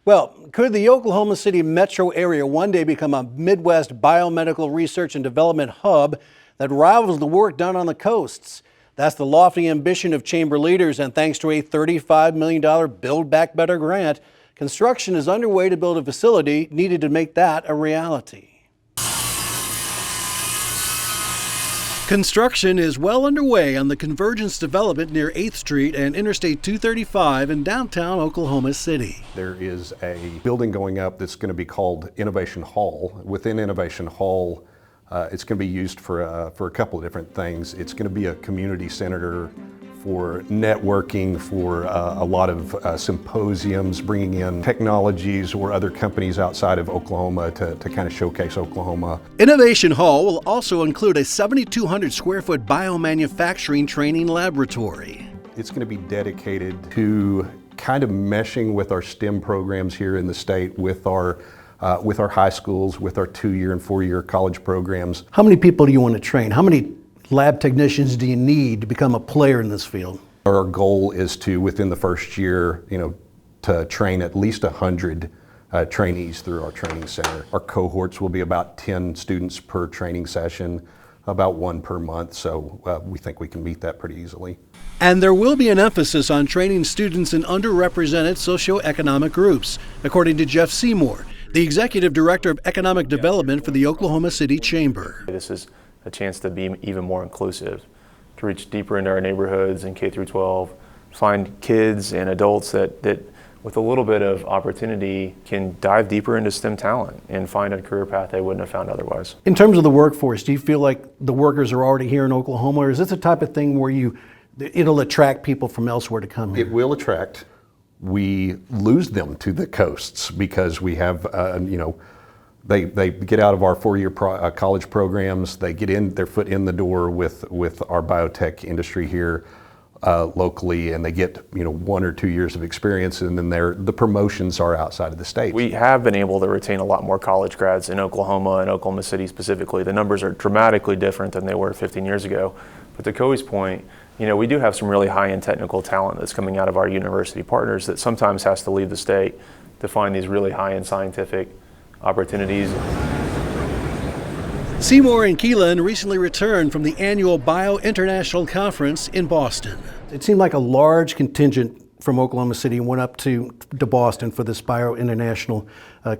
Well, could the Oklahoma City metro area one day become a Midwest biomedical research and development hub that rivals the work done on the coasts? That's the lofty ambition of chamber leaders, and thanks to a $35 million Build Back Better grant, construction is underway to build a facility needed to make that a reality. Construction is well underway on the Convergence development near 8th Street and Interstate 235 in downtown Oklahoma City. There is a building going up that's going to be called Innovation Hall. Within Innovation Hall, it's going to be used for a couple of different things. It's going to be a community center for networking, for a lot of symposiums, bringing in technologies or other companies outside of Oklahoma to kind of showcase Oklahoma. Innovation Hall will also include a 7,200 square foot biomanufacturing training laboratory. It's going to be dedicated to kind of meshing with our STEM programs here in the state, with our high schools, with our 2-year and 4-year college programs. How many people do you want to train? How many lab technicians do you need to become a player in this field? Our goal is to, within the first year, to train at least 100 trainees through our training center. Our cohorts will be about 10 students per training session, about 1 per month, so we think we can meet that pretty easily. And there will be an emphasis on training students in underrepresented socioeconomic groups, according to Jeff Seymour, the Executive Director of Economic Development for the Oklahoma City Chamber. This is a chance to be even more inclusive, to reach deeper into our neighborhoods in K through 12, find kids and adults that with a little bit of opportunity can dive deeper into STEM talent and find a career path they wouldn't have found otherwise. In terms of the workforce, do you feel like the workers are already here in Oklahoma, or is this the type of thing where it'll attract people from elsewhere to come here? It will attract. We lose them to the coasts because we have, they get out of our 4-year college programs, they get their foot in the door with our biotech industry here locally, and they get 1 or 2 years of experience, and then the promotions are outside of the state. We have been able to retain a lot more college grads in Oklahoma and Oklahoma City specifically. The numbers are dramatically different than they were 15 years ago. But to Coey's point, we do have some really high-end technical talent that's coming out of our university partners that sometimes has to leave the state to find these really high-end scientific opportunities. Seymour and Keelan recently returned from the annual Bio International Conference in Boston. It seemed like a large contingent from Oklahoma City went up to Boston for this Bio International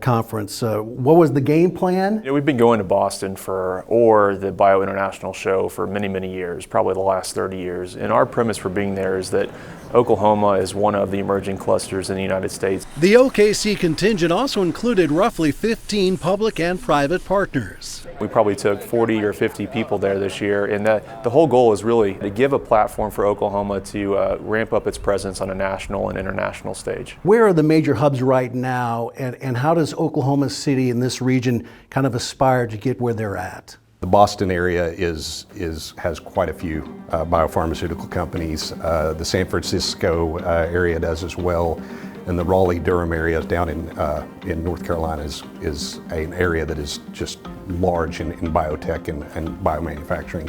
Conference. What was the game plan? We've been going to Boston or the Bio International show for many, many years, probably the last 30 years. And our premise for being there is that Oklahoma is one of the emerging clusters in the United States. The OKC contingent also included roughly 15 public and private partners. We probably took 40 or 50 people there this year, and the whole goal is really to give a platform for Oklahoma to ramp up its presence on a national and international stage. Where are the major hubs right now, and how does Oklahoma City and this region kind of aspire to get where they're at? The Boston area has quite a few biopharmaceutical companies. The San Francisco area does as well, and the Raleigh-Durham area down in North Carolina is an area that is just large in biotech and biomanufacturing.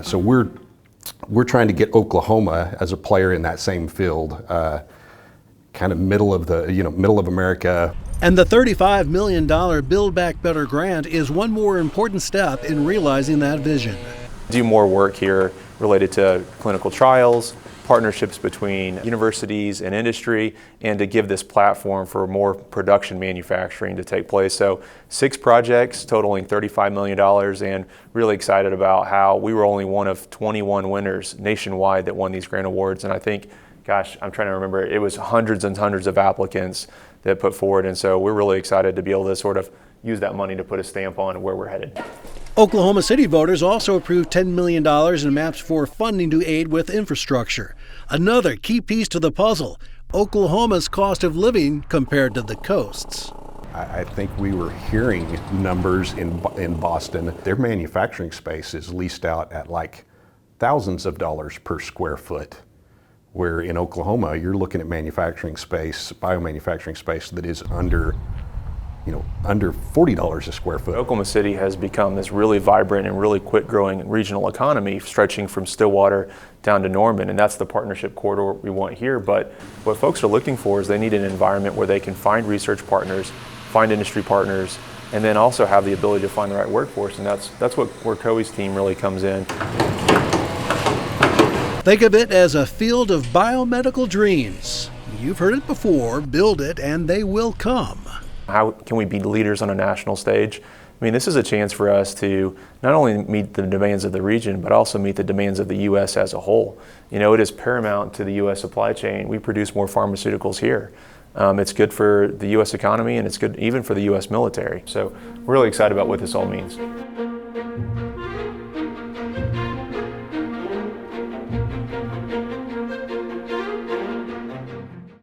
So we're trying to get Oklahoma as a player in that same field, kind of middle of America. And the $35 million Build Back Better grant is one more important step in realizing that vision. Do more work here related to clinical trials, partnerships between universities and industry, and to give this platform for more production manufacturing to take place. So 6 projects totaling $35 million, and really excited about how we were only one of 21 winners nationwide that won these grant awards. And I think, gosh, I'm trying to remember, it was hundreds and hundreds of applicants that put forward, and so we're really excited to be able to sort of use that money to put a stamp on where we're headed. Oklahoma City voters also approved $10 million in maps for funding to aid with infrastructure. Another key piece to the puzzle, Oklahoma's cost of living compared to the coasts. I think we were hearing numbers in Boston. Their manufacturing space is leased out at like thousands of dollars per square foot, where in Oklahoma you're looking at manufacturing space, biomanufacturing space that is under under $40 a square foot. Oklahoma City has become this really vibrant and really quick-growing regional economy, stretching from Stillwater down to Norman, and that's the partnership corridor we want here. But what folks are looking for is they need an environment where they can find research partners, find industry partners, and then also have the ability to find the right workforce, and that's where COE's team really comes in. Think of it as a field of biomedical dreams. You've heard it before, build it and they will come. How can we be leaders on a national stage? I mean, this is a chance for us to not only meet the demands of the region, but also meet the demands of the U.S. as a whole. It is paramount to the U.S. supply chain. We produce more pharmaceuticals here. It's good for the U.S. economy, and it's good even for the U.S. military. So we're really excited about what this all means.